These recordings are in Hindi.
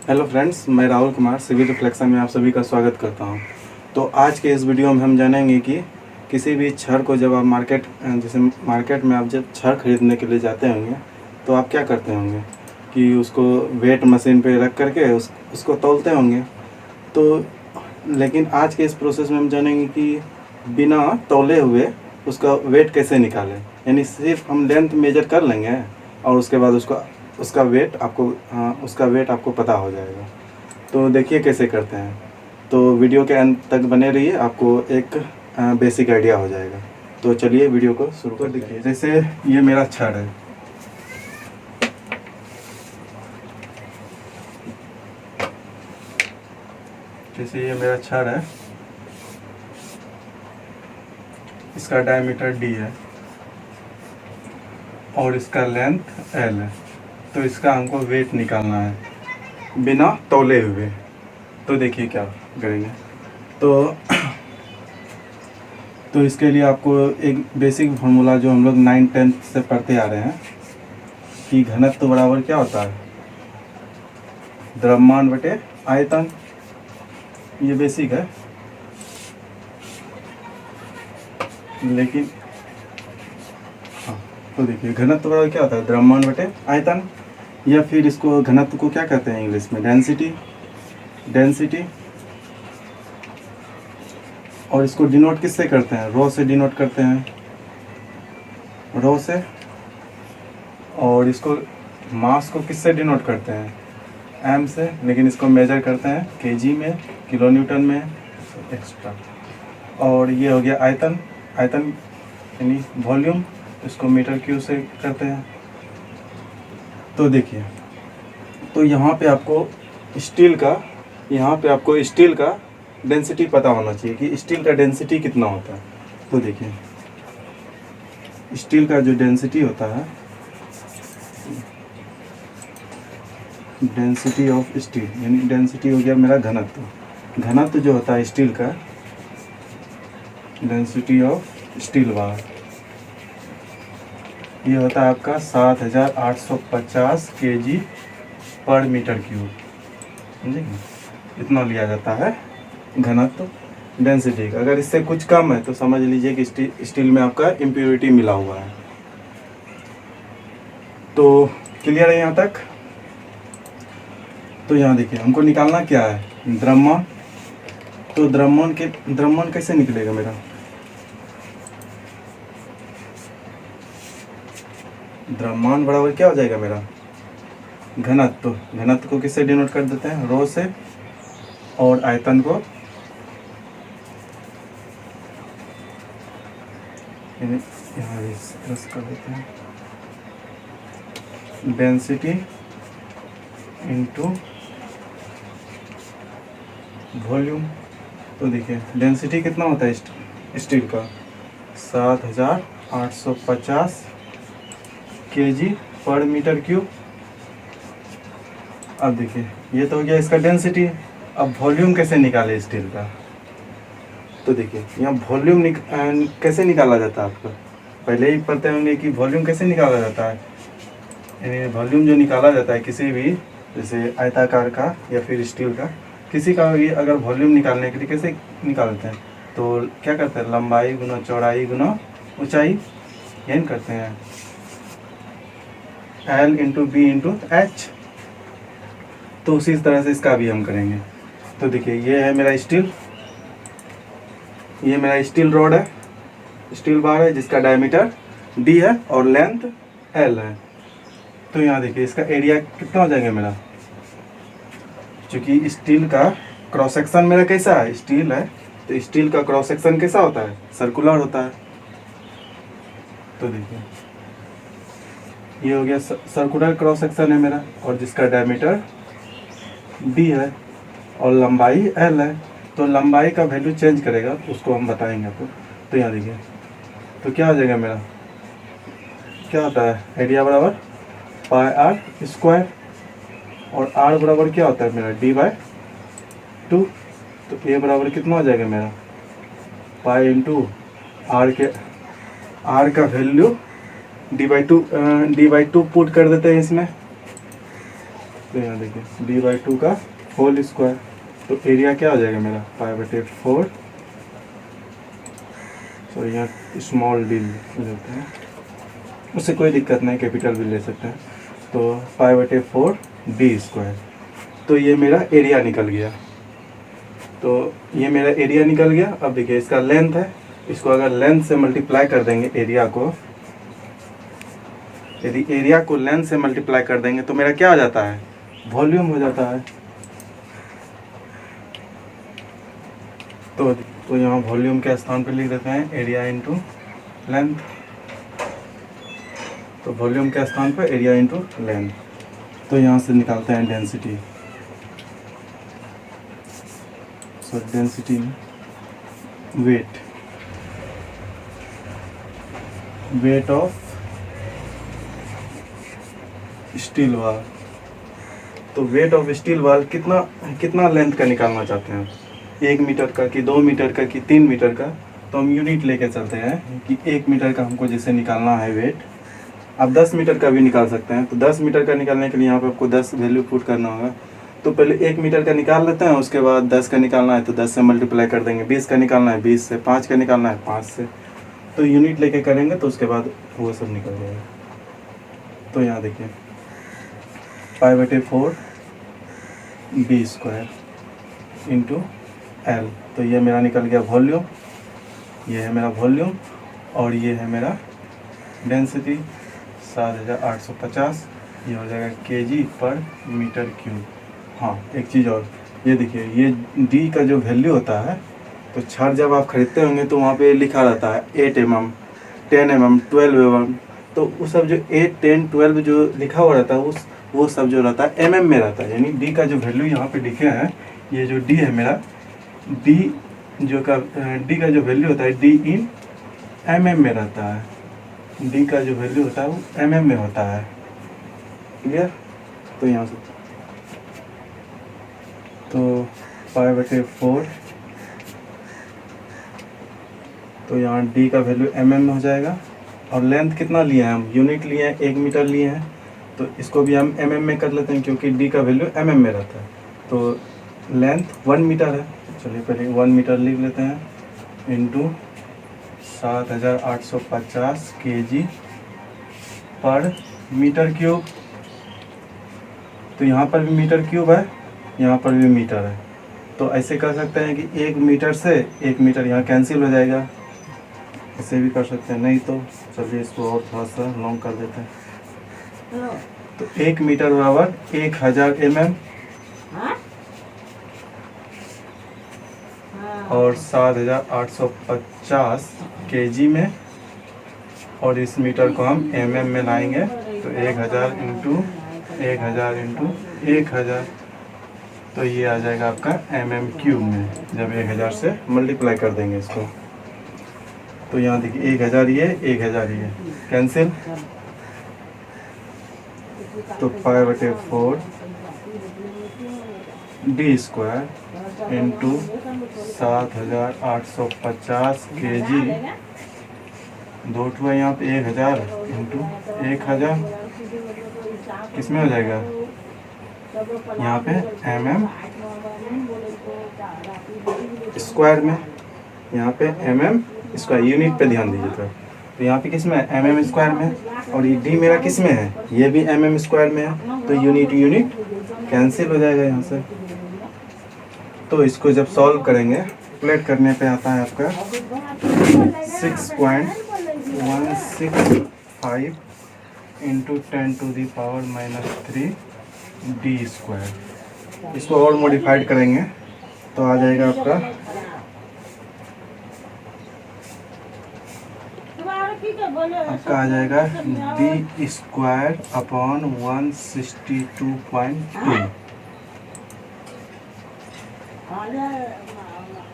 हेलो फ्रेंड्स, मैं राहुल कुमार सिविल रिफ्लेक्शन में आप सभी का स्वागत करता हूं। तो आज के इस वीडियो में हम जानेंगे कि किसी भी छड़ को जब आप जैसे मार्केट में आप जब छड़ खरीदने के लिए जाते होंगे तो आप क्या करते होंगे कि उसको वेट मशीन पे रख करके उसको तौलते होंगे। तो लेकिन आज के इस प्रोसेस में हम जानेंगे कि बिना तौले हुए उसका वेट कैसे निकालें। यानी सिर्फ हम लेंथ मेजर कर लेंगे और उसके बाद उसका वेट आपको पता हो जाएगा। तो देखिए कैसे करते हैं। तो वीडियो के अंत तक बने रहिए, आपको एक बेसिक आइडिया हो जाएगा। तो चलिए वीडियो को शुरू कर देखिए। जैसे ये मेरा छड़ है, इसका डायमीटर D है और इसका लेंथ L है। तो इसका हमको वेट निकालना है बिना तौले हुए। तो देखिए क्या करेंगे। तो इसके लिए आपको एक बेसिक फार्मूला जो हम लोग 9th-10th से पढ़ते आ रहे हैं कि घनत्व तो बराबर क्या होता है, द्रव्यमान बटे आयतन। ये बेसिक है, लेकिन तो देखिए घनत्व बराबर क्या होता है, द्रव्यमान बटे आयतन, या फिर इसको घनत्व को क्या कहते हैं इंग्लिश में, डेंसिटी। और इसको डिनोट किससे करते हैं, रो से डिनोट करते हैं, रो से। और इसको मास को किससे डिनोट करते हैं, एम से, लेकिन इसको मेजर करते हैं केजी में, किलो न्यूटन में एक्स्ट्रा। और ये हो गया आयतन यानी वॉल्यूम, इसको मीटर क्यूब से करते हैं। तो देखिए, तो यहाँ पे आपको स्टील का डेंसिटी पता होना चाहिए कि स्टील का डेंसिटी कितना होता है। तो देखिए स्टील का जो डेंसिटी होता है, डेंसिटी ऑफ स्टील, यानी डेंसिटी हो गया मेरा घनत्व जो होता है स्टील का, डेंसिटी ऑफ स्टील बार, ये होता है आपका 7850 kg पर मीटर क्यूब। समझेंगे, इतना लिया जाता है घनत्व डेंसिटी का। अगर इससे कुछ कम है तो समझ लीजिए कि स्टील में आपका इम्प्योरिटी मिला हुआ है। तो क्लियर है यहाँ तक। तो यहाँ देखिए हमको निकालना क्या है, द्रव्यमान। तो द्रव्यमान कैसे निकलेगा मेरा, द्रव्यमान बराबर क्या हो जाएगा मेरा, घनत्व को किससे डिनोट कर देते हैं, रो से। और आयतन को यहाँ कर देते हैं, डेंसिटी इंटू वॉल्यूम। तो देखिए डेंसिटी कितना होता है स्टील का, 7850 kg पर मीटर क्यूब। अब देखिए ये तो हो गया इसका डेंसिटी। अब वॉल्यूम कैसे निकाले स्टील का। तो देखिए यहाँ वॉल्यूम कैसे निकाला जाता है, आपको पहले ही पढ़ते होंगे कि वॉल्यूम कैसे निकाला जाता है। यानी वॉल्यूम जो निकाला जाता है किसी भी, जैसे आयताकार का या फिर स्टील का, किसी का भी अगर वॉल्यूम निकालने के लिए कैसे निकालते हैं, तो क्या करते हैं, लंबाई गुना चौड़ाई गुना ऊंचाई, यही करते हैं, L into B into H. तो उसी तरह से इसका भी हम करेंगे। तो देखिए ये है मेरा स्टील रॉड है, स्टील बार है, जिसका डायमीटर D है और लेंथ L है। तो यहाँ देखिए इसका एरिया कितना हो जाएगा मेरा, क्योंकि स्टील का क्रॉस सेक्शन मेरा कैसा है, स्टील है, तो स्टील का क्रॉस सेक्शन कैसा होता है, सर्कुलर होता है। तो देखिए ये हो गया सर्कुलर क्रॉस सेक्शन है मेरा, और जिसका डायमीटर D है और लंबाई L है। तो लंबाई का वैल्यू चेंज करेगा, उसको हम बताएंगे आपको। तो यहाँ देखिए तो क्या हो जाएगा मेरा, क्या होता है, एरिया बराबर पाई आर स्क्वायर, और R बराबर क्या होता है मेरा, D/2। तो A बराबर कितना हो जाएगा मेरा, पाई इंटू R का वैल्यू D/2 पुट कर देते हैं इसमें। तो यहाँ देखिए d/2 का होल स्क्वायर, तो एरिया क्या हो जाएगा मेरा π/4। तो यहाँ स्मॉल d लेते हैं, उससे कोई दिक्कत नहीं, कैपिटल भी ले सकते हैं। तो π/4d²। तो ये मेरा एरिया निकल गया। तो ये मेरा एरिया निकल गया। अब देखिए इसका लेंथ है, इसको अगर लेंथ से मल्टीप्लाई कर देंगे एरिया को, यदि एरिया को लेंथ से मल्टीप्लाई कर देंगे तो मेरा क्या हो जाता है, वॉल्यूम हो जाता है। तो यहाँ वॉल्यूम के स्थान पर लिख देते हैं एरिया इंटू लेंथ। तो वॉल्यूम के स्थान पर एरिया इंटू लेंथ। तो यहाँ से निकालते हैं density. So density weight of steel वाल। तो वेट ऑफ स्टील वाल कितना लेंथ का निकालना चाहते हैं, 1 मीटर का कि 2 मीटर का कि 3 मीटर का। तो हम यूनिट लेके चलते हैं कि 1 मीटर का हमको जैसे निकालना है वेट। आप 10 मीटर का भी निकाल सकते हैं। तो 10 मीटर का निकालने के लिए यहाँ पे आपको 10 वैल्यू पुट करना होगा। तो पहले 1 मीटर का निकाल लेते हैं, उसके बाद 10 का निकालना है तो 10 से मल्टीप्लाई कर देंगे, 20 का निकालना है 20 से, 5 का निकालना है 5 से। तो यूनिट लेके करेंगे तो उसके बाद वो सब निकल जाएगा। तो यहाँ देखिए π/4 d² इंटू L। तो ये मेरा निकल गया वॉल्यूम, ये है मेरा वॉल्यूम और ये है मेरा डेंसिटी 7850। ये हो जाएगा kg/m³। हाँ एक चीज़ और, ये देखिए ये D का जो वैल्यू होता है, तो छड़ जब आप खरीदते होंगे तो वहाँ पे लिखा रहता है 8 mm, 10 mm, 12 mm। तो वो सब जो 8, 10, 12 जो लिखा हुआ रहता है वो सब जो रहता है mm में रहता है। यानी D का जो वैल्यू यहाँ पे लिखे हैं, ये जो D है मेरा, D का जो वैल्यू होता है D इन mm में रहता है। D का जो वैल्यू होता है वो mm में होता है। क्लियर? तो यहाँ से तो π/4, तो यहाँ D का वैल्यू mm में हो जाएगा। और लेंथ कितना लिए हैं हम, यूनिट लिए हैं 1 मीटर लिए हैं, तो इसको भी हम mm में कर लेते हैं क्योंकि D का वैल्यू mm में रहता है। तो लेंथ 1 मीटर है, चलिए पहले 1 मीटर लिख लेते हैं इंटू 7850 kg/m³। तो यहाँ पर भी मीटर क्यूब है, यहाँ पर भी मीटर है। तो ऐसे कर सकते हैं कि 1 मीटर से 1 मीटर यहाँ कैंसिल हो जाएगा, ऐसे भी कर सकते हैं। नहीं तो चलिए इसको और थोड़ा सा लॉन्ग कर देते हैं। तो 1 मीटर बराबर 1000 mm और 7850 kg में, और इस मीटर को हम mm में लाएंगे। तो 1000 इंटू 1000, तो ये आ जाएगा आपका mm³ में, जब 1000 से मल्टीप्लाई कर देंगे इसको। तो यहाँ देखिए 1000 ये 1000 ये कैंसिल। तो π/4 d² इंटू 7850 kg, 2 टू है यहाँ पे 1000 इंटू 1000, किसमें हो जाएगा यहाँ पे mm स्क्वायर में, यहाँ पे mm स्क्वायर, यूनिट पे ध्यान दीजिए। तो यहाँ पे किस में है, mm स्क्वायर में, और ये d मेरा किस में है, ये भी mm स्क्वायर में है। तो यूनिट कैंसिल हो जाएगा यहाँ से। तो इसको जब सॉल्व करेंगे, प्लेट करने पे आता है आपका 6.165 इंटू 10⁻³ d²। इसको और मॉडिफाइड करेंगे तो आ जाएगा आपका आ जाएगा d²/162.2।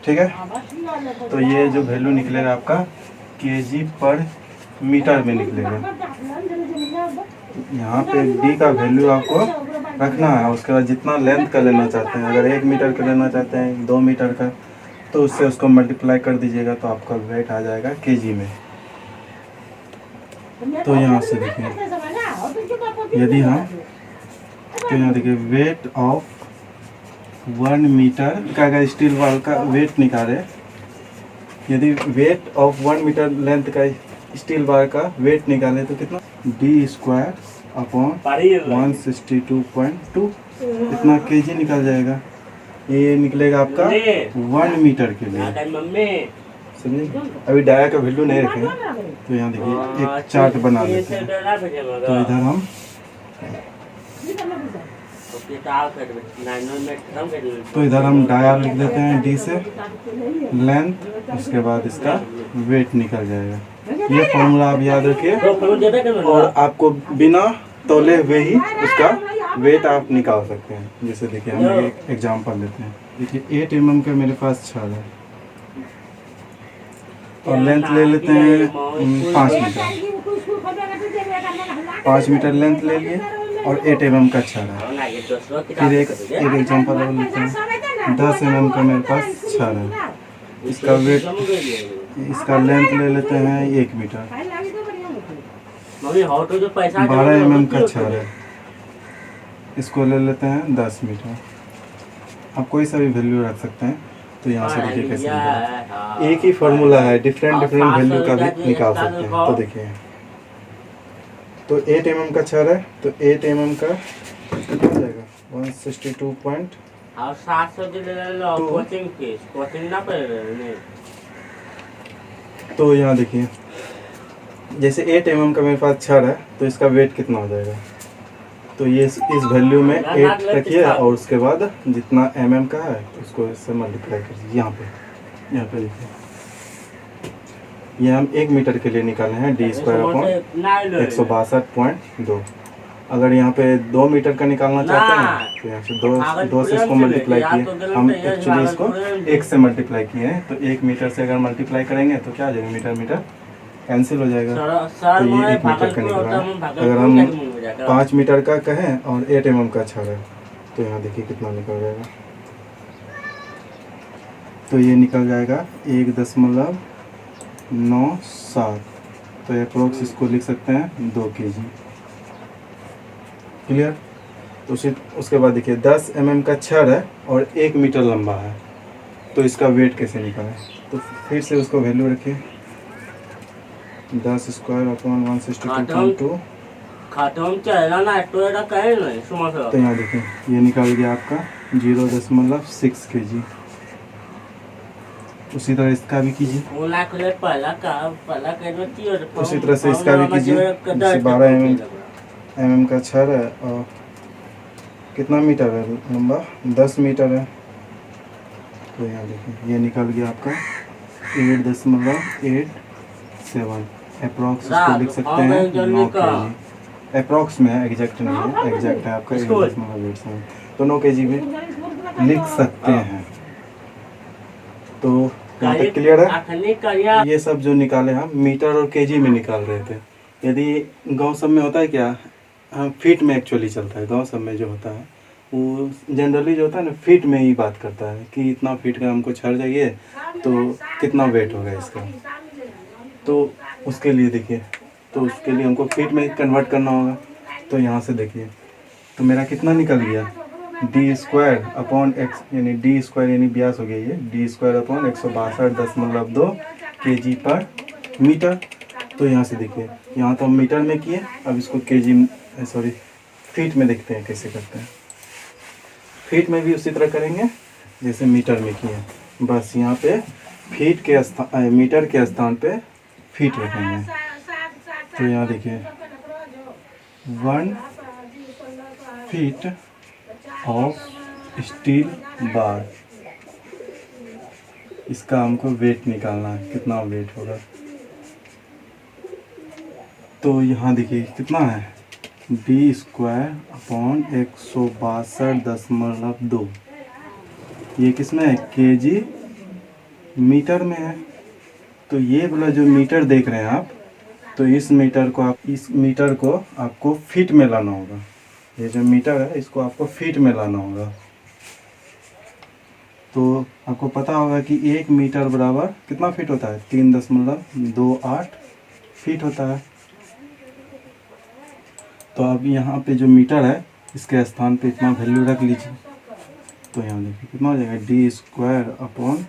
ठीक है। तो ये जो वैल्यू निकलेगा आपका kg/m में निकलेगा। यहाँ पे d का वैल्यू आपको रखना है। उसके बाद जितना लेंथ का लेना चाहते हैं, अगर 1 मीटर का लेना चाहते हैं, 2 मीटर का, तो उससे उसको मल्टीप्लाई कर दीजिएगा तो आपका वेट आ जाएगा kg में। तो यहाँ से देखिए, यदि हम तो यहाँ देखिए वेट ऑफ 1 मीटर का अगर स्टील बार का वेट निकाले, यदि वेट ऑफ 1 मीटर लेंथ का स्टील बार का वेट निकाले तो कितना d² अपॉन 162.2 इतना kg निकल जाएगा। ये निकलेगा आपका 1 मीटर के लिए, समझे। अभी डाया का वैल्यू नहीं रखे हैं, तो यहाँ देखिए एक चार्ट बना लेते हैं। तो इधर हम डाया लिख देते हैं d से लेंथ, उसके बाद इसका वेट निकल जाएगा। ये फॉर्मूला आप याद रखिए, और आपको बिना तौले हुए ही उसका वेट आप निकाल सकते हैं। जैसे देखिए हम एक एग्जांपल लेते हैं। देखिए 8 mm का मेरे पास छड़ है और लेंथ ले लेते हैं 5 मीटर। 5 मीटर लेंथ ले लिए और 8 mm का छड़ है। फिर एक एग्जांपल और लेते हैं। 10 mm का मेरे पास छड़ है, इसका वेट, इसका लेंथ ले लेते हैं 1 मीटर। 12 mm का छड़ है, इसको ले लेते हैं 10 मीटर। आप कोई सा भी वैल्यू रख सकते हैं। तो यहाँ से देखिए कैसे निकाल, एक ही फार्मूला है, डिफरेंट वैल्यू का भी निकाल सकते हैं। तो देखिए, तो 8 mm का छड़ है, तो 8 mm का कितना हो जाएगा 162.2। तो यहाँ देखिए जैसे 8 mm का मेरे पास छड़ है, तो इसका वेट कितना हो जाएगा। तो ये इस वैल्यू में 8 रखिए और उसके बाद जितना mm का है उसको इससे मल्टीप्लाई करिए। यहाँ पे देखिए, ये हम 1 मीटर के लिए निकाले हैं d² अपॉन 162.2। अगर यहाँ पे 2 मीटर का निकालना चाहते हैं तो यहाँ से 2 से इसको मल्टीप्लाई किए। हम एक्चुअली इसको 1 से मल्टीप्लाई किए हैं, तो 1 मीटर से अगर मल्टीप्लाई करेंगे तो क्या आ जाएगा, मीटर मीटर कैंसिल हो जाएगा। तो ये 1 मीटर का निकला है। अगर हम 5 मीटर का कहें और 8 mm का छड़ है, तो यहाँ देखिए कितना निकल जाएगा। तो ये निकल जाएगा 1.97। तो अप्रोक्स इसको लिख सकते हैं 2 kg। क्लियर। तो उसके बाद देखिए 10 mm का छड़ है और 1 मीटर लंबा है, तो इसका वेट कैसे निकालें। तो फिर से उसको वैल्यू रखिए 10² अपॉन 162.2। तो यहाँ देखिए ये निकल गया आपका 0.6 kg। उसी तरह इसका भी कीजिए, उसी तरह से इसका भी कीजिए। जैसे 12 mm का छड़ है और कितना मीटर है लंबा, 10 मीटर है। तो यहाँ देखिए ये निकल गया आपका 8.87। अप्रॉक्स इसको लिख सकते हैं 9 kg। अप्रॉक्स में है, एग्जैक्ट नहीं है, एग्जैक्ट है आपका 8.87। तो 9 kg भी लिख सकते हैं। तो यहाँ तक क्लियर है। ये सब जो निकाले हम मीटर और केजी में निकाल रहे थे। यदि गांव सब में होता है क्या, हम फीट में एक्चुअली चलता है। गांव सब में जो होता है वो जनरली जो होता है ना, फीट में ही बात करता है कि इतना फीट का हमको छड़ चाहिए, तो कितना वेट होगा इसका। तो उसके लिए देखिए, तो उसके लिए हमको फीट में कन्वर्ट करना होगा। तो यहाँ से देखिए, तो मेरा कितना निकल गया d² अपॉन x, यानी d² यानी व्यास हो गया ये d² अपॉन 162.2 kg पर मीटर। तो यहाँ से देखिए, यहाँ तो हम मीटर में किए, अब इसको फीट में देखते हैं कैसे करते हैं। फीट में भी उसी तरह करेंगे जैसे मीटर में किए, बस यहाँ पे फीट के स्थान, मीटर के स्थान पे फीट रखेंगे। तो यहाँ देखिए 1 फीट ऑफ स्टील बार, इसका हमको वेट निकालना है, कितना वेट होगा। तो यहाँ देखिए कितना है d² अपॉन 162.2। ये किसमें है, kg मीटर में है। तो ये वाला जो मीटर देख रहे हैं आप, तो इस मीटर को आपको फीट में लाना होगा। ये जो मीटर है इसको आपको फीट में लाना होगा। तो आपको पता होगा कि 1 मीटर बराबर कितना फीट होता है, 3.28 फीट होता है। तो अब यहाँ पे जो मीटर है इसके स्थान पे इतना वैल्यू रख लीजिए। तो यहाँ देखिए कितना हो जाएगा, डी स्क्वायर अपॉन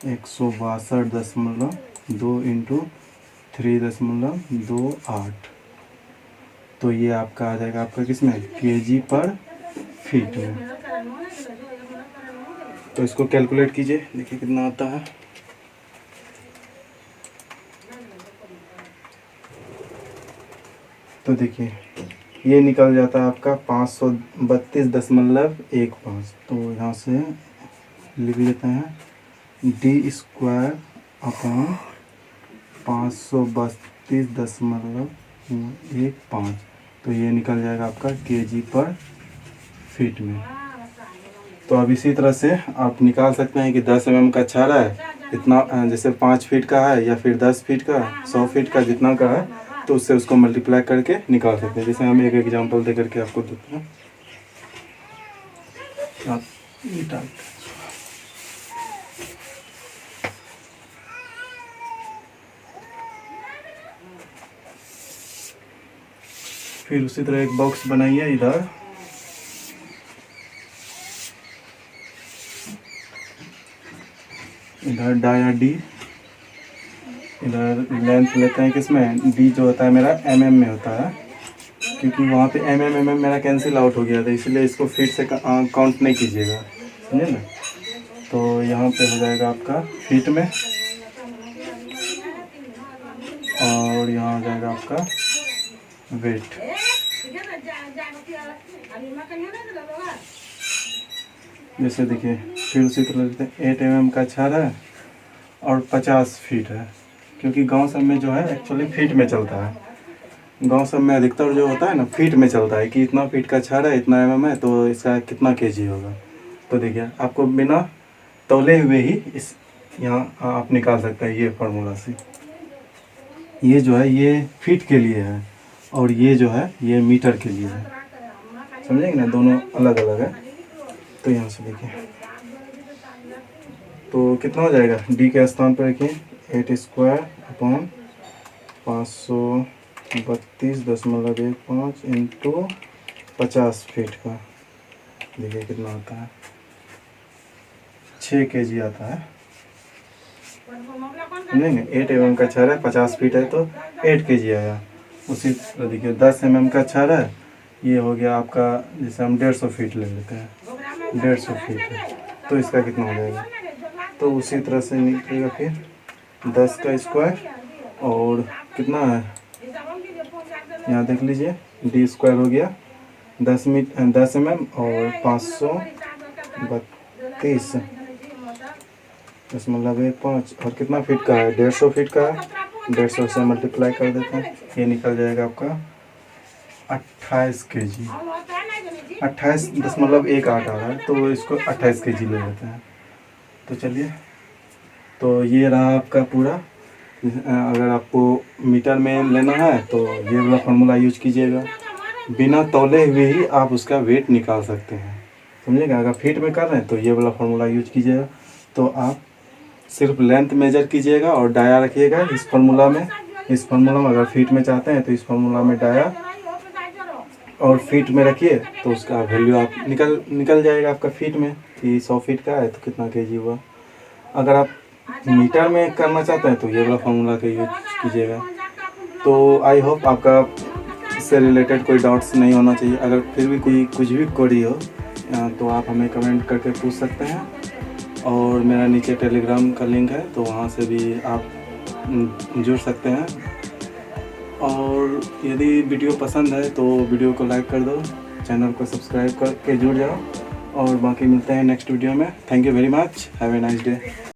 162.2 इंटू 3.28। तो ये आपका आ जाएगा आपका किस में, केजी पर फीट में। तो इसको कैलकुलेट कीजिए, देखिए कितना आता है। तो देखिए ये निकल जाता है आपका 532.15। तो यहाँ से लिख लेते हैं डी स्क्वायर अपॉन 532.15। तो ये निकल जाएगा आपका केजी पर फीट में। तो अब इसी तरह से आप निकाल सकते हैं कि 10 mm का छड़ है, इतना जैसे 5 फीट का है या फिर 10 फीट का, 100 फीट का, जितना का है, तो उससे उसको मल्टीप्लाई करके निकाल सकते हैं। जैसे हम एक एग्जांपल दे करके आपको देते हैं। फिर उसी तरह एक बॉक्स बनाइए, इधर डाया डी, इधर लेंथ लेते हैं किसमें, डी जो होता है मेरा mm में होता है, क्योंकि वहाँ पे mm मेरा कैंसिल आउट हो गया था, इसलिए इसको फीट से काउंट नहीं कीजिएगा, समझे ना। तो यहाँ पे हो जाएगा आपका फीट में, और यहाँ हो जाएगा आपका वेट। जैसे देखिए फिर उसी तरह लेते हैं 8 mm का छड़ है और 50 फीट है, क्योंकि गांव सब में जो है एक्चुअली फीट में चलता है। गांव सब में अधिकतर जो होता है ना फीट में चलता है कि इतना फीट का छड़ है, इतना mm है, तो इसका कितना केजी होगा। तो देखिए आपको बिना तौले हुए ही इस यहाँ आप निकाल सकते हैं ये फार्मूला से। ये जो है ये फीट के लिए है और ये जो है ये मीटर के लिए है, समझेंगे ना, दोनों अलग अलग है। तो यहाँ से देखिए तो कितना हो जाएगा, डी के स्थान पर रखिए 8 स्क्वायर अपॉन 532.15 इंटू 50 फीट का। देखिए कितना आता है, 6 केजी आता है, नहीं 8 mm का छड़ है, 50 फीट है तो 8 केजी आया। उसी तरह देखिए 10 mm का छड़ है, ये हो गया आपका, जैसे हम 150 फीट ले लेते हैं, 150 फीट है, तो इसका कितना हो जाएगा। तो उसी तरह से निकलेगा फिर 10 का स्क्वायर और कितना है, यहाँ देख लीजिए डी स्क्वायर हो गया 10 mm और 532.15 और कितना फीट का है, 150 फीट का है, 150 से मल्टीप्लाई कर देते हैं, ये निकल जाएगा आपका 28 केजी, 28.18 आ रहा है, तो इसको 28 केजी ले लेते हैं। तो चलिए, तो ये रहा आपका पूरा। अगर आपको मीटर में लेना है तो ये वाला फार्मूला यूज कीजिएगा, बिना तौले हुए ही आप उसका वेट निकाल सकते हैं, समझिएगा। अगर फीट में कर रहे हैं तो ये वाला फार्मूला यूज कीजिएगा। तो आप सिर्फ लेंथ मेजर कीजिएगा और डाया रखिएगा इस फार्मूला में। इस फार्मूला में अगर फीट में चाहते हैं तो इस फार्मूला में डाया और फीट में रखिए, तो उसका वैल्यू आप निकल जाएगा आपका फीट में कि 100 फीट का है तो कितना केजी हुआ। अगर आप मीटर में करना चाहते हैं तो ये वाला फार्मूला का यूज कीजिएगा। तो आई होप आपका इससे रिलेटेड कोई डाउट्स नहीं होना चाहिए। अगर फिर भी कोई कुछ भी क्वेरी हो तो आप हमें कमेंट करके पूछ सकते हैं, और मेरा नीचे टेलीग्राम का लिंक है, तो वहाँ से भी आप जुड़ सकते हैं। और यदि वीडियो पसंद है तो वीडियो को लाइक कर दो, चैनल को सब्सक्राइब करके जुड़ जाओ, और बाकी मिलते हैं नेक्स्ट वीडियो में। Thank you very much, have a nice day.